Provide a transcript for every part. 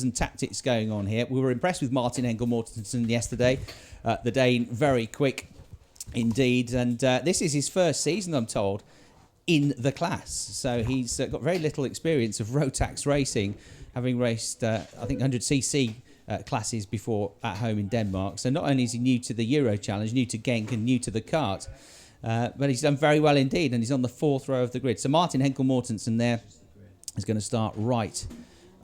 and tactics going on here. We were impressed with Martin Henkel-Mortensen yesterday. The Dane, very quick indeed. And this is his first season, I'm told, in the class. So he's got very little experience of Rotax racing, having raced, I think, 100cc classes before at home in Denmark. So not only is he new to the Euro Challenge, new to Genk and new to the kart, but he's done very well indeed, and he's on the 4th row of the grid. So Martin Henkel-Mortensen there is going to start right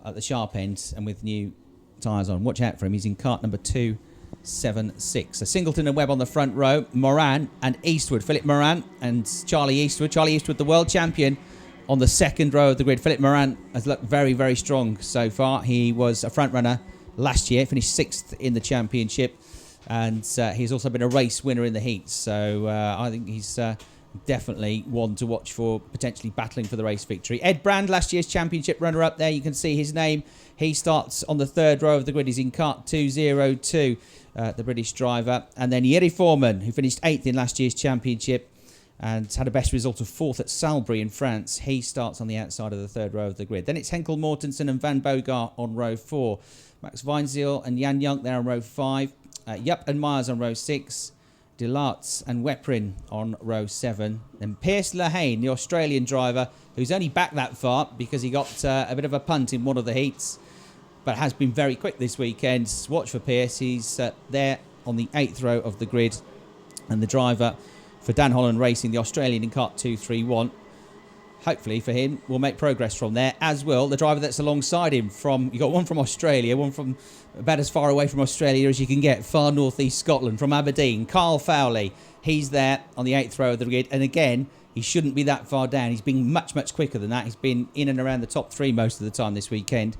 at the sharp end and with new tyres on. Watch out for him. He's in kart number 276. So Singleton and Webb on the front row. Moran and Eastwood. Philip Moran and Charlie Eastwood. Charlie Eastwood, the world champion, on the 2nd row of the grid. Philip Moran has looked very, very strong so far. He was a front runner last year, finished 6th in the championship, and he's also been a race winner in the heats. So I think he's definitely one to watch for potentially battling for the race victory. Ed Brand, last year's championship runner-up there. You can see his name. He starts on the 3rd row of the grid. He's in kart 202, the British driver. And then Jiri Foreman, who finished 8th in last year's championship and had a best result of 4th at Salbury in France. He starts on the outside of the 3rd row of the grid. Then it's Henkel-Mortensen and Van Bogart on row 4. Max Weinziel and Jan Jonk there on row 5. Yup and Myers on row 6. Delarts and Weprin on row 7. Then Pierce Lehane, the Australian driver, who's only back that far because he got a bit of a punt in one of the heats, but has been very quick this weekend. Watch for Pierce. He's there on the 8th row of the grid. And the driver for Dan Holland Racing, the Australian in kart 231, hopefully for him, will make progress from there, as will the driver that's alongside him. You got one from Australia, one from about as far away from Australia as you can get, far northeast Scotland, from Aberdeen, Carl Fowley. He's there on the 8th row of the grid, and again, he shouldn't be that far down. He's been much, much quicker than that. He's been in and around the top 3 most of the time this weekend,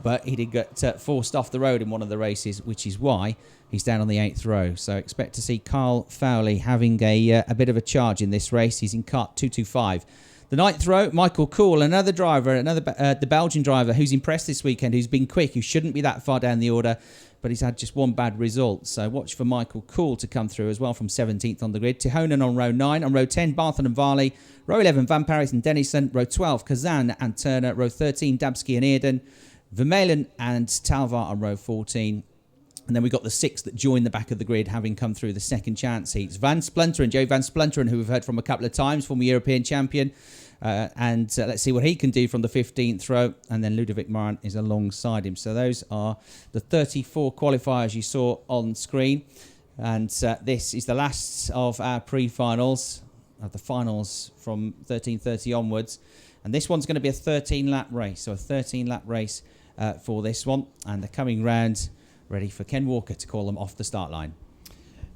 but he did get forced off the road in one of the races, which is why he's down on the 8th row. So expect to see Carl Fowley having a bit of a charge in this race. He's in kart 225. The 9th row, Michael Cool, another driver, the Belgian driver who's impressed this weekend, who's been quick, who shouldn't be that far down the order, but he's had just one bad result. So watch for Michael Cool to come through as well from 17th on the grid. Tihonen on row 9. On row 10, Barton and Varley. Row 11, Van Paris and Dennison. Row 12, Kazan and Turner. Row 13, Dabsky and Earden. Vermeulen and Talvar on row 14. And then we got the 6 that joined the back of the grid, having come through the second chance heats. Van Splunteren, Joe Van Splunteren, who we've heard from a couple of times, former European champion. And let's see what he can do from the 15th row. And then Ludovic Moran is alongside him. So those are the 34 qualifiers you saw on screen. And this is the last of our pre-finals, of the finals from 13:30 onwards. And this one's going to be a 13-lap race. So a 13-lap race for this one. And the coming round, ready for Ken Walker to call them off the start line.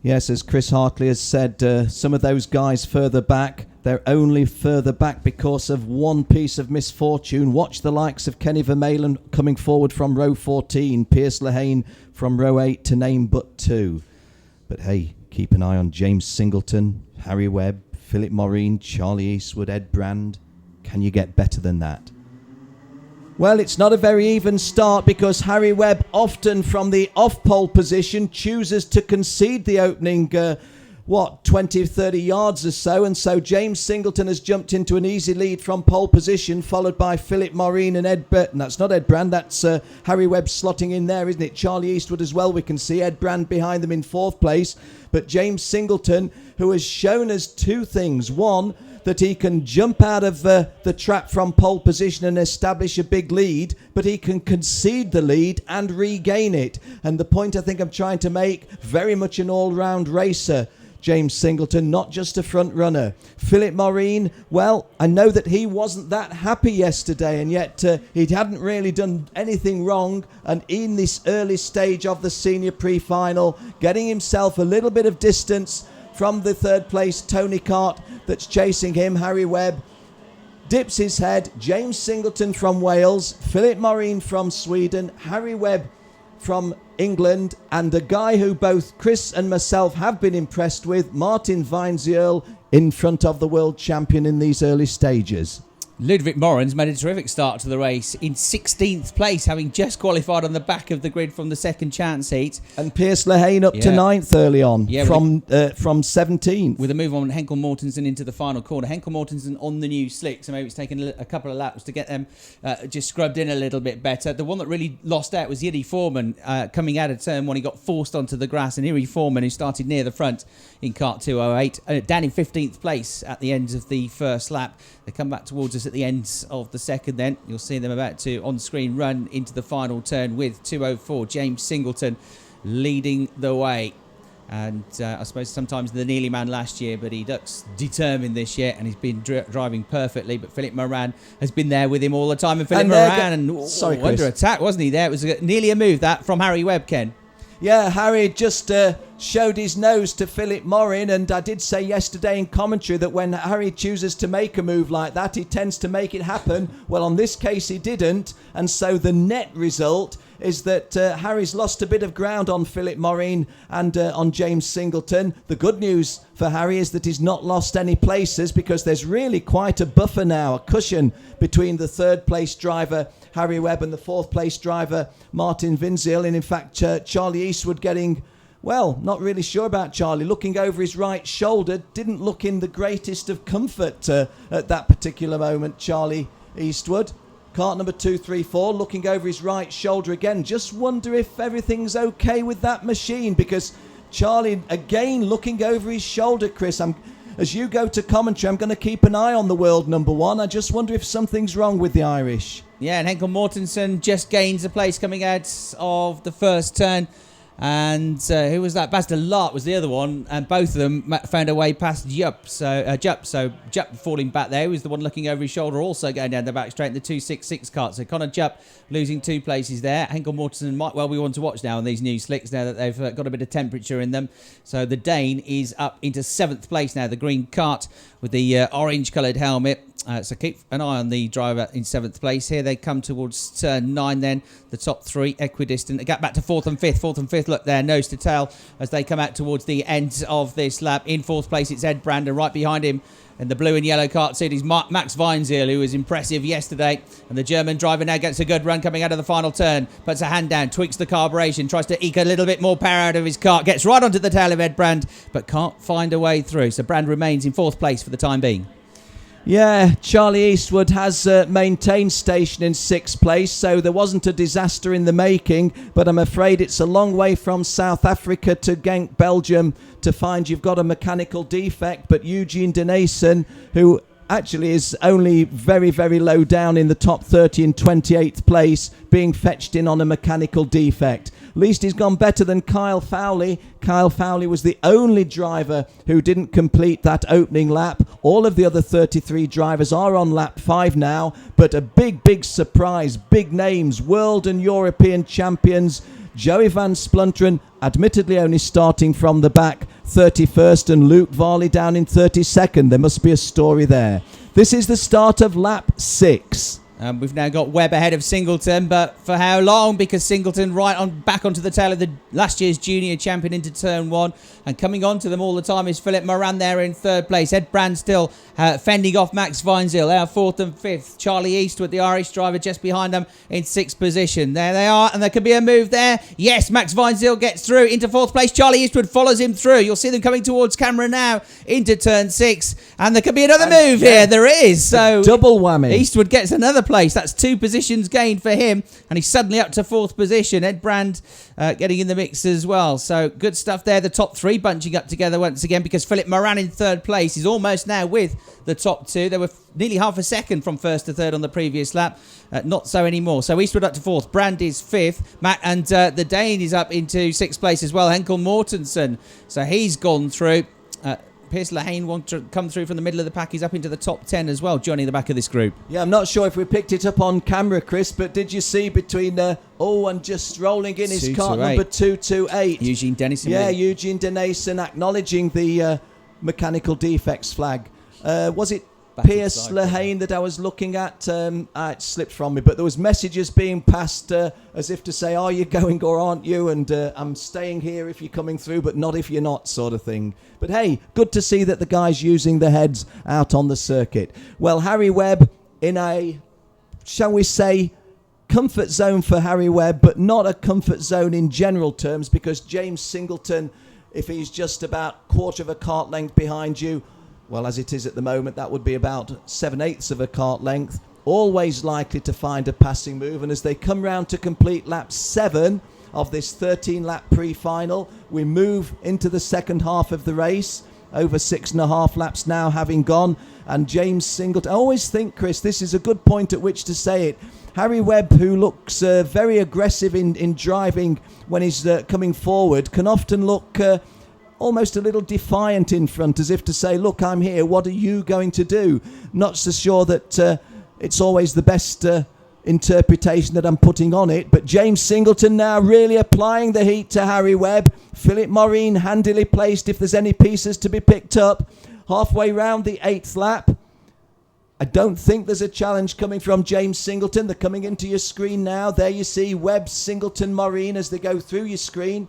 Yes, as Chris Hartley has said, some of those guys further back, they're only further back because of one piece of misfortune. Watch the likes of Kenny Vermeulen coming forward from row 14, Pierce Lehane from row 8, to name but 2. But hey, keep an eye on James Singleton, Harry Webb, Philip Morin, Charlie Eastwood, Ed Brand. Can you get better than that? Well, it's not a very even start because Harry Webb, often from the off-pole position, chooses to concede the opening, 20, 30 yards or so. And so James Singleton has jumped into an easy lead from pole position, followed by Philip Morin and Ed Brand. That's not Ed Brand, that's Harry Webb slotting in there, isn't it? Charlie Eastwood as well, we can see Ed Brand behind them in 4th place. But James Singleton, who has shown us 2 things. One, that he can jump out of the trap from pole position and establish a big lead, but he can concede the lead and regain it. And the point I think I'm trying to make, very much an all-round racer, James Singleton, not just a front runner. Philip Morin, well, I know that he wasn't that happy yesterday, and yet he hadn't really done anything wrong. And in this early stage of the senior pre-final, getting himself a little bit of distance from the 3rd place Tony Cart that's chasing him. Harry Webb dips his head. James Singleton from Wales, Philip Morin from Sweden, Harry Webb from England, and a guy who both Chris and myself have been impressed with, Martin Weinziel, in front of the world champion in these early stages. Ludwig Morans made a terrific start to the race in 16th place, having just qualified on the back of the grid from the second chance heat. And Piers Lehane up to 9th early on from 17th. With a move on Henkel Mortensen into the final corner. Henkel Mortensen on the new slick, so maybe it's taken a couple of laps to get them just scrubbed in a little bit better. The one that really lost out was Yuri Foreman coming out of turn one. He got forced onto the grass, and Yuri Foreman, who started near the front in kart 208, down in 15th place at the end of the first lap. They come back towards us at the end of the second then. You'll see them about to, on screen, run into the final turn with 204. James Singleton leading the way. And I suppose sometimes the Neely man last year, but he looks determined this year, and he's been driving perfectly. But Philip Moran has been there with him all the time. And Philip Moran, under attack, wasn't he there? It was nearly a move, that, from Harry Webb, Ken. Yeah, Harry just showed his nose to Philip Morin, and I did say yesterday in commentary that when Harry chooses to make a move like that, he tends to make it happen. Well, on this case, he didn't, and so the net result is that Harry's lost a bit of ground on Philip Morin and on James Singleton. The good news for Harry is that he's not lost any places, because there's really quite a buffer now, a cushion between the third place driver Harry Webb and the fourth place driver Martin Vinzil. And in fact, Charlie Eastwood getting, well, not really sure about Charlie, looking over his right shoulder, didn't look in the greatest of comfort at that particular moment, Charlie Eastwood. Kart number 234, looking over his right shoulder again. Just wonder if everything's okay with that machine, because Charlie, again, looking over his shoulder, Chris. As you go to commentary, I'm going to keep an eye on the world number one. I just wonder if something's wrong with the Irish. Yeah, and Henkel Mortensen just gains a place coming out of the first turn. And who was that? Bas de Laat was the other one, and both of them found a way past Jupp. So Jupp falling back there. He was the one looking over his shoulder, also going down the back straight in the 266 kart. So Connor Jupp losing 2 places there. Henkel Mortensen might well be one to watch now on these new slicks, now that they've got a bit of temperature in them. So the Dane is up into 7th place now, the green kart with the orange coloured helmet. So keep an eye on the driver in 7th place. Here they come towards turn 9 then. The top 3 equidistant. They get back to 4th and 5th. 4th and 5th, look there, nose to tail as they come out towards the end of this lap. In 4th place, it's Ed Brand, right behind him in the blue and yellow kart suit is Max Weinzierl, who was impressive yesterday. And the German driver now gets a good run coming out of the final turn. Puts a hand down, tweaks the carburation, tries to eke a little bit more power out of his kart. Gets right onto the tail of Ed Brand, but can't find a way through. So Brand remains in 4th place for the time being. Yeah, Charlie Eastwood has maintained station in 6th place, so there wasn't a disaster in the making, but I'm afraid it's a long way from South Africa to Genk, Belgium, to find you've got a mechanical defect. But Eugene Denason, who actually is only very, very low down in the top 30 in 28th place, being fetched in on a mechanical defect. At least he's gone better than Kyle Fowley. Kyle Fowley was the only driver who didn't complete that opening lap. All of the other 33 drivers are on lap 5 now, but a big, big surprise, big names, world and European champions. Joey van Splunteren, admittedly only starting from the back, 31st, and Luke Varley down in 32nd. There must be a story there. This is the start of lap 6. We've now got Webb ahead of Singleton, but for how long? Because Singleton back onto the tail of the last year's junior champion into turn 1, and coming on to them all the time is Philip Moran there in 3rd place. Ed Brand still fending off Max Weinzierl, our 4th and 5th. Charlie Eastwood, the Irish driver, just behind them in 6th position. There they are, and there could be a move there. Yes, Max Weinzierl gets through into 4th place. Charlie Eastwood follows him through. You'll see them coming towards camera now into turn 6, and there could be another move here. There is. So double whammy. Eastwood gets another place. That's 2 positions gained for him, and he's suddenly up to 4th position. Ed Brand getting in the mix as well. So good stuff there. The top 3 bunching up together once again, because Philip Moran in 3rd place is almost now with the top 2. They were nearly half a second from 1st to 3rd on the previous lap. Not so anymore. So Eastwood up to 4th. Brand is 5th. And the Dane is up into 6th place as well. Henkel Mortensen. So he's gone through. Piers Lehane wants to come through from the middle of the pack. He's up into the top 10 as well, joining the back of this group. Yeah, I'm not sure if we picked it up on camera, Chris, but did you see between and just rolling in his kart number 228? Eugene Denison. Yeah, Eugene Denison acknowledging the mechanical defects flag. Was it Piers Lehane that I was looking at? It slipped from me, but there was messages being passed as if to say, are you going or aren't you? And I'm staying here if you're coming through, but not if you're not, sort of thing. But hey, good to see that the guy's using the heads out on the circuit. Well, Harry Webb in a, shall we say, comfort zone for Harry Webb, but not a comfort zone in general terms, because James Singleton, if he's just about quarter of a cart length behind you, well, as it is at the moment, that would be about 7/8 of a cart length, always likely to find a passing move. And as they come round to complete lap 7 of this 13-lap pre-final, we move into the second half of the race, over 6.5 laps now having gone. And James Singleton, I always think, Chris, this is a good point at which to say it. Harry Webb, who looks very aggressive in driving when he's coming forward, can often look almost a little defiant in front, as if to say, look, I'm here, what are you going to do? Not so sure that it's always the best interpretation that I'm putting on it, but James Singleton now really applying the heat to Harry Webb. Philip Moreen handily placed if there's any pieces to be picked up. Halfway round the 8th lap, I don't think there's a challenge coming from James Singleton. They're coming into your screen now. There you see Webb, Singleton, Moreen as they go through your screen,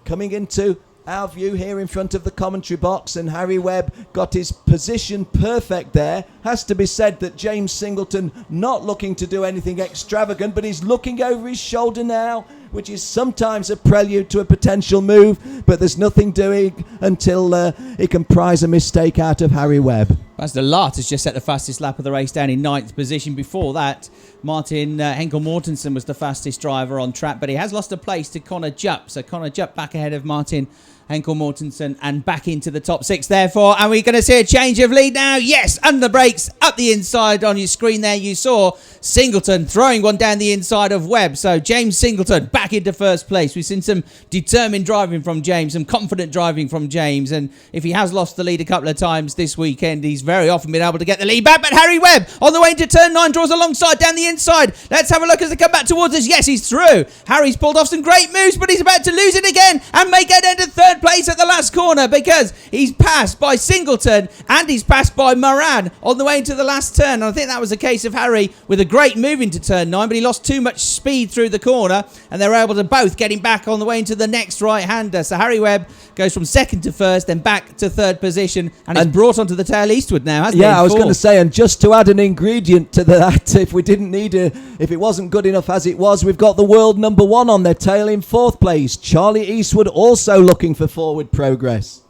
coming into our view here in front of the commentary box, and Harry Webb got his position perfect there. Has to be said that James Singleton not looking to do anything extravagant, but he's looking over his shoulder now, which is sometimes a prelude to a potential move, but there's nothing doing until he can prize a mistake out of Harry Webb. As the Lart has just set the fastest lap of the race down in 9th position. Before that, Martin Henkel Mortensen was the fastest driver on track, but he has lost a place to Connor Jupp. So Connor Jupp back ahead of Martin Henkel Mortensen and back into the top 6 therefore. And we're going to see a change of lead now. Yes, under brakes up the inside on your screen there. You saw Singleton throwing one down the inside of Webb. So James Singleton back into first place. We've seen some determined driving from James, some confident driving from James. And if he has lost the lead a couple of times this weekend, he's very often been able to get the lead back. But Harry Webb on the way into turn 9 draws alongside down the inside. Let's have a look as they come back towards us. Yes, he's through. Harry's pulled off some great moves, but he's about to lose it again and may get into third place at the last corner, because he's passed by Singleton and he's passed by Moran on the way into the last turn. And I think that was a case of Harry with a great move into turn 9, but he lost too much speed through the corner, and they were able to both get him back on the way into the next right-hander. So Harry Webb goes from 2nd to 1st, then back to 3rd position, and he's brought onto the tail eastward now, hasn't he? Yeah, I was going to say, and just to add an ingredient to that, if we didn't need if it wasn't good enough as it was, we've got the world number 1 on their tail in 4th place. Charlie Eastwood also looking for forward progress.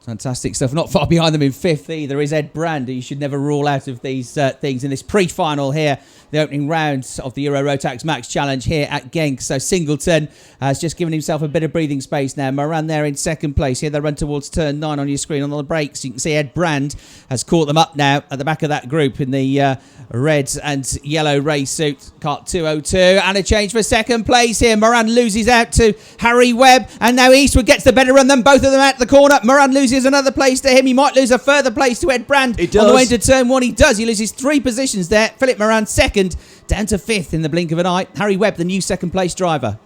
Fantastic stuff. Not far behind them in 5th either is Ed Brand, who you should never rule out of these things in this pre-final here, the opening round of the Euro Rotax Max Challenge here at Genk. So Singleton has just given himself a bit of breathing space now. Moran there in 2nd place. Here they run towards turn 9 on your screen on the brakes. You can see Ed Brand has caught them up now at the back of that group in the red and yellow race suit, kart 202, and a change for 2nd place here. Moran loses out to Harry Webb, and now Eastwood gets the better run than both of them out the corner. Moran loses another place to him. He might lose a further place to Ed Brand on the way into turn 1. He does. He loses 3 positions there. Philip Moran 2nd, down to 5th in the blink of an eye. Harry Webb, the new 2nd place driver.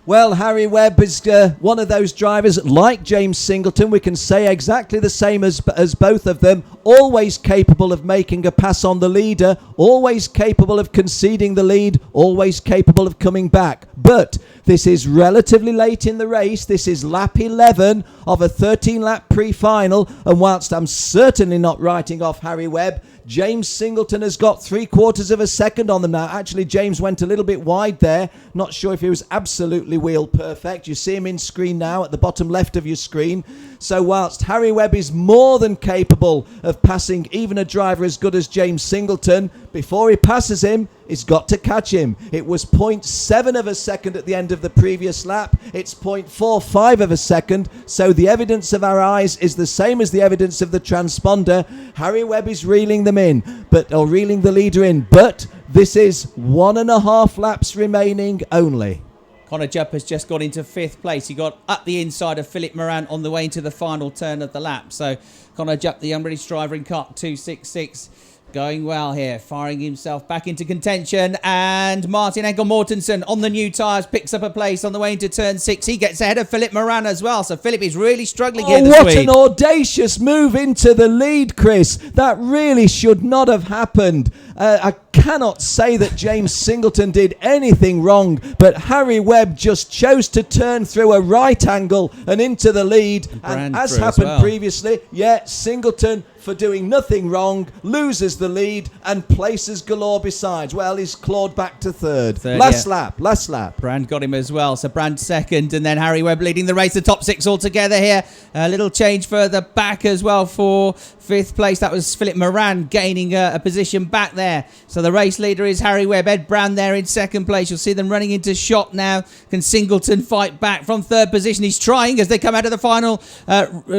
Well, Harry Webb is one of those drivers, like James Singleton, we can say exactly the same as both of them, always capable of making a pass on the leader, always capable of conceding the lead, always capable of coming back. But this is relatively late in the race. This is lap 11 of a 13-lap pre-final, and whilst I'm certainly not writing off Harry Webb, James Singleton has got 3/4 of a second on them now. Actually, James went a little bit wide there. Not sure if he was absolutely wheel perfect. You see him in screen now at the bottom left of your screen. So whilst Harry Webb is more than capable of passing even a driver as good as James Singleton, before he passes him, he's got to catch him. It was 0.7 of a second at the end of the previous lap. It's 0.45 of a second. So the evidence of our eyes is the same as the evidence of the transponder. Harry Webb is reeling them in, or reeling the leader in. But this is 1.5 laps remaining only. Connor Jupp has just got into 5th place. He got up the inside of Philip Moran on the way into the final turn of the lap. So Connor Jupp, the young British driver in kart 266, going well here, firing himself back into contention. And Martin Henkel Mortensen on the new tyres picks up a place on the way into turn 6. He gets ahead of Philip Moran as well. So Philip is really struggling here this week. What an audacious move into the lead, Chris. That really should not have happened. I cannot say that James Singleton did anything wrong, but Harry Webb just chose to turn through a right angle and into the lead. And as happened previously, Singleton, for doing nothing wrong, loses the lead and places galore besides. Well, he's clawed back to third. Last lap. Brand got him as well. So Brand second, and then Harry Webb leading the race. The top 6 altogether here. A little change further back as well for 5th place. That was Philip Moran gaining a position back there. So the race leader is Harry Webb. Ed Brand there in 2nd place. You'll see them running into shot now. Can Singleton fight back from 3rd position? He's trying as they come out of the final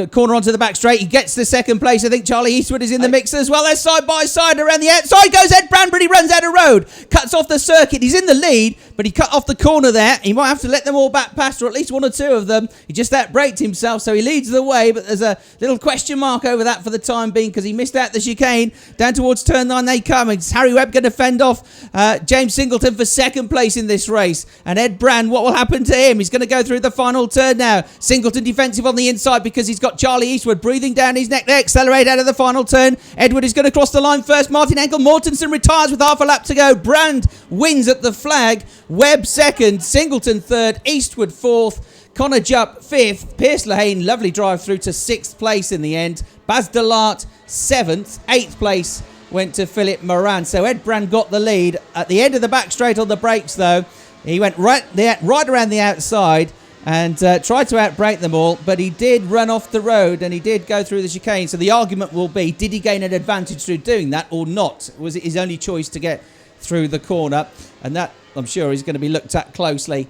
corner onto the back straight. He gets to 2nd place. I think Charlie Eastwood is in the mix as well. They're side by side around the outside. Goes Ed Brand, but he runs out of road. Cuts off the circuit. He's in the lead, but he cut off the corner there. He might have to let them all back past, or at least 1 or 2 of them. He just outbraked himself, so he leads the way, but there's a little question mark over that for the time being because he missed out the chicane. Down towards turn 9 they come. It's Harry Webb going to fend off James Singleton for 2nd place in this race. And Ed Brand, what will happen to him? He's going to go through the final turn now. Singleton defensive on the inside because he's got Charlie Eastwood breathing down his neck. They accelerate out of the final turn. Edward is going to cross the line first. Martin Henkel Mortensen retires with half a lap to go. Brand wins at the flag. Webb 2nd. Singleton 3rd. Eastwood 4th. Connor Jupp 5th. Pierce Lehane, lovely drive through to 6th place in the end. Baz Delart 7th. 8th place went to Philip Moran. So Ed Brand got the lead. At the end of the back straight on the brakes though, he went right around the outside and tried to outbrake them all, but he did run off the road and he did go through the chicane. So the argument will be, did he gain an advantage through doing that or not? Was it his only choice to get through the corner? And that, I'm sure, is going to be looked at closely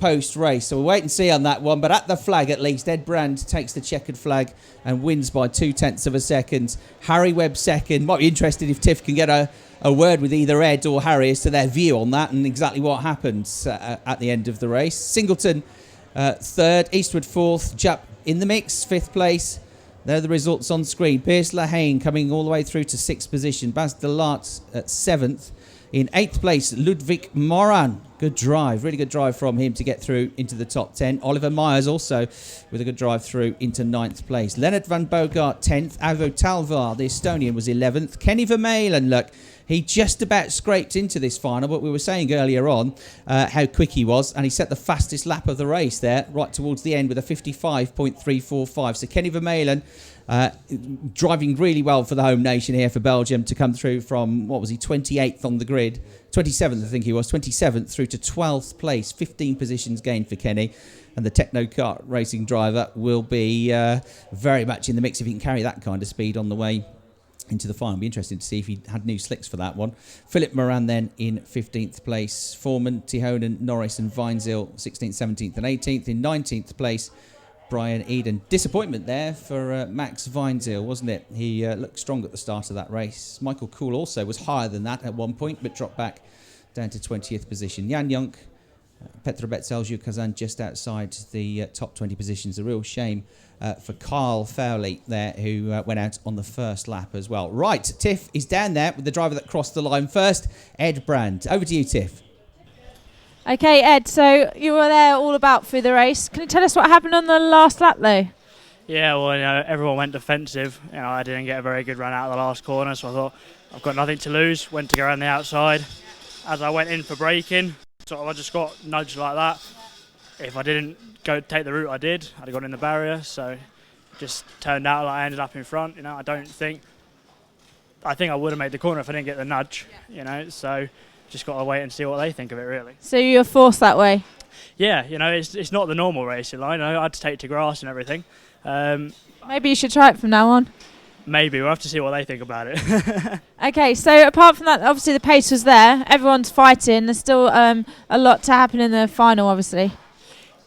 post-race. So we'll wait and see on that one. But at the flag, at least, Ed Brand takes the checkered flag and wins by 0.2 of a second. Harry Webb 2nd. Might be interested if Tiff can get a word with either Ed or Harry as to their view on that and exactly what happens at the end of the race. Singleton 3rd, Eastwood 4th, Jupp in the mix, 5th place. There are the results on screen. Pierce Lehane coming all the way through to 6th position. Baz Delart at 7th. In 8th place, Ludwig Moran. Good drive, really good drive from him to get through into the top 10. Oliver Myers also with a good drive through into 9th place. Leonard van Bogart 10th. Avo Talvar, the Estonian, was 11th. Kenny Vermeulen, look, he just about scraped into this final, but we were saying earlier on how quick he was, and he set the fastest lap of the race there, right towards the end with a 55.345. So Kenny Vermeulen driving really well for the home nation here for Belgium to come through from, 28th on the grid, 27th I think he was, 27th through to 12th place, 15 positions gained for Kenny. And the Techno Kart racing driver will be very much in the mix if he can carry that kind of speed on the way into the final. It'll be interesting to see if he had new slicks for that one. Philip Moran then in 15th place. Foreman, Tihonen, Norris and Weinzierl 16th, 17th and 18th. In 19th place, Brian Eden. Disappointment there for Max Weinzierl, wasn't it? He looked strong at the start of that race. Michael Kuhl also was higher than that at one point, but dropped back down to 20th position. Jan Jonk, Petra Betzel, Jules Kazan just outside the top 20 positions. A real shame for Carl Fowley there, who went out on the first lap as well. Right, Tiff is down there with the driver that crossed the line first, Ed Brand. Over to you, Tiff. Okay, Ed, so you were there all about through the race. Can you tell us what happened on the last lap, though? Yeah, well, everyone went defensive. I didn't get a very good run out of the last corner, so I thought, I've got nothing to lose. Went to go around the outside. As I went in for braking, I just got nudged like that. If I didn't go take the route I did, I'd have gone in the barrier, so just turned out like I ended up in front. I think I would have made the corner if I didn't get the nudge, so just got to wait and see what they think of it, really. So you were forced that way? Yeah, it's not the normal racing line. I had to take to grass and everything. Maybe you should try it from now on. Maybe. We'll have to see what they think about it. Okay, so apart from that, obviously the pace was there. Everyone's fighting. There's still a lot to happen in the final, obviously.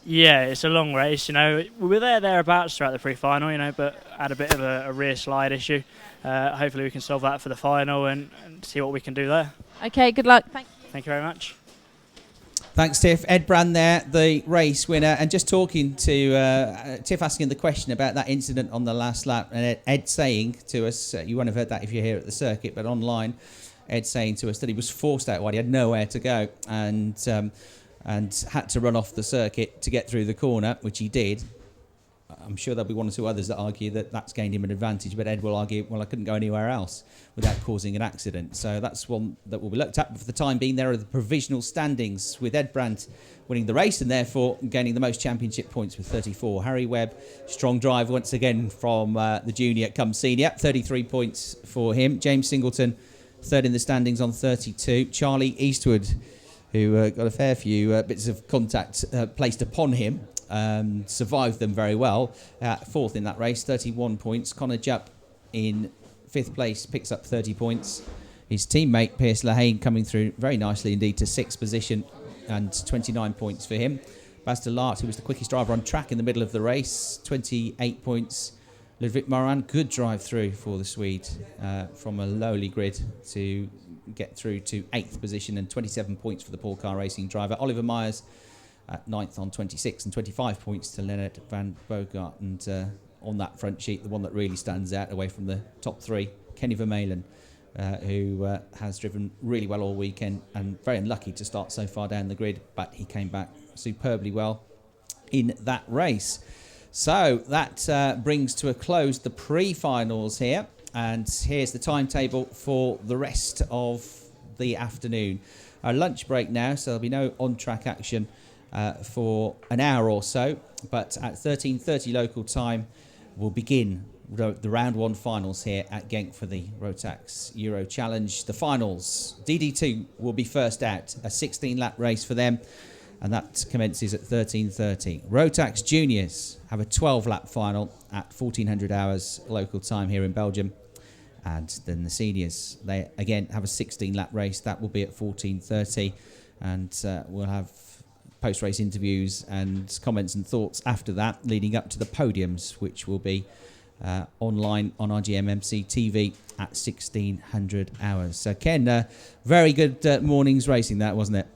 Yeah, it's a long race. We were thereabouts throughout the pre-final, but had a bit of a rear slide issue. Hopefully we can solve that for the final and see what we can do there. Okay, good luck. Thank you. Thank you very much. Thanks, Tiff. Ed Brand there, the race winner. And just talking to Tiff, asking the question about that incident on the last lap, and Ed saying to us, you won't have heard that if you're here at the circuit, but online, Ed saying to us that he was forced out wide. He had nowhere to go and had to run off the circuit to get through the corner, which he did. I'm sure there'll be one or two others that argue that that's gained him an advantage, but Ed will argue, well, I couldn't go anywhere else without causing an accident. So that's one that will be looked at. But for the time being, there are the provisional standings with Ed Brandt winning the race and therefore gaining the most championship points with 34. Harry Webb, strong drive once again from the junior come senior, 33 points for him. James Singleton, third in the standings on 32. Charlie Eastwood, who got a fair few bits of contact placed upon him, survived them very well. Fourth in that race, 31 points. Connor Jupp in fifth place picks up 30 points. His teammate Pierce Lahane coming through very nicely indeed to sixth position and 29 points for him. Bas de Laart, who was the quickest driver on track in the middle of the race, 28 points. Ludwig Moran, good drive through for the Swede from a lowly grid to get through to 8th position, and 27 points for the Paul Car Racing driver. Oliver Myers at 9th on 26 and 25 points to Leonard van Bogart. And on that front sheet, the one that really stands out away from the top three, Kenny Vermeulen, who has driven really well all weekend and very unlucky to start so far down the grid, but he came back superbly well in that race. So that brings to a close the pre-finals here, and here's the timetable for the rest of the afternoon. Our lunch break now, so there'll be no on-track action for an hour or so, but at 13:30 local time we'll begin the round one finals here at Genk for the Rotax Euro Challenge. The finals, DD2 will be first out, a 16-lap race for them, and that commences at 13:30. Rotax Juniors have a 12-lap final at 1400 hours local time here in Belgium. And then the seniors, they again have a 16-lap race. That will be at 14:30. And we'll have post-race interviews and comments and thoughts after that, leading up to the podiums, which will be online on RGMMC TV at 1600 hours. So Ken, very good morning's racing that, wasn't it?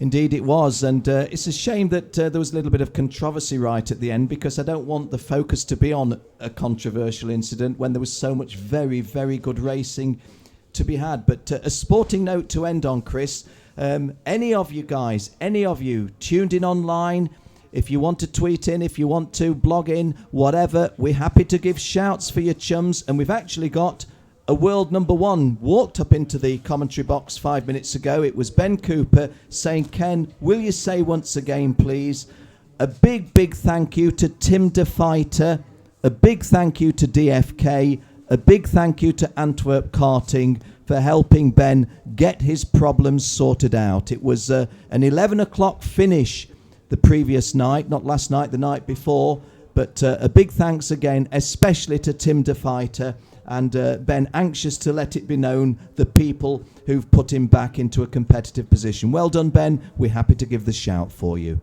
Indeed it was, and it's a shame that there was a little bit of controversy right at the end, because I don't want the focus to be on a controversial incident when there was so much very, very good racing to be had. But a sporting note to end on, Chris. Any of you guys, any of you tuned in online, if you want to tweet in, if you want to blog in, whatever, we're happy to give shouts for your chums. And we've actually got a world number one walked up into the commentary box 5 minutes ago. It was Ben Cooper saying, Ken, will you say once again, please? A big, big thank you to Tim De Fighter. A big thank you to DFK. A big thank you to Antwerp Karting for helping Ben get his problems sorted out. It was an 11 o'clock finish the previous night, not last night, the night before. But a big thanks again, especially to Tim De Fighter. And Ben, anxious to let it be known the people who've put him back into a competitive position. Well done, Ben. We're happy to give the shout for you.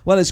Well, as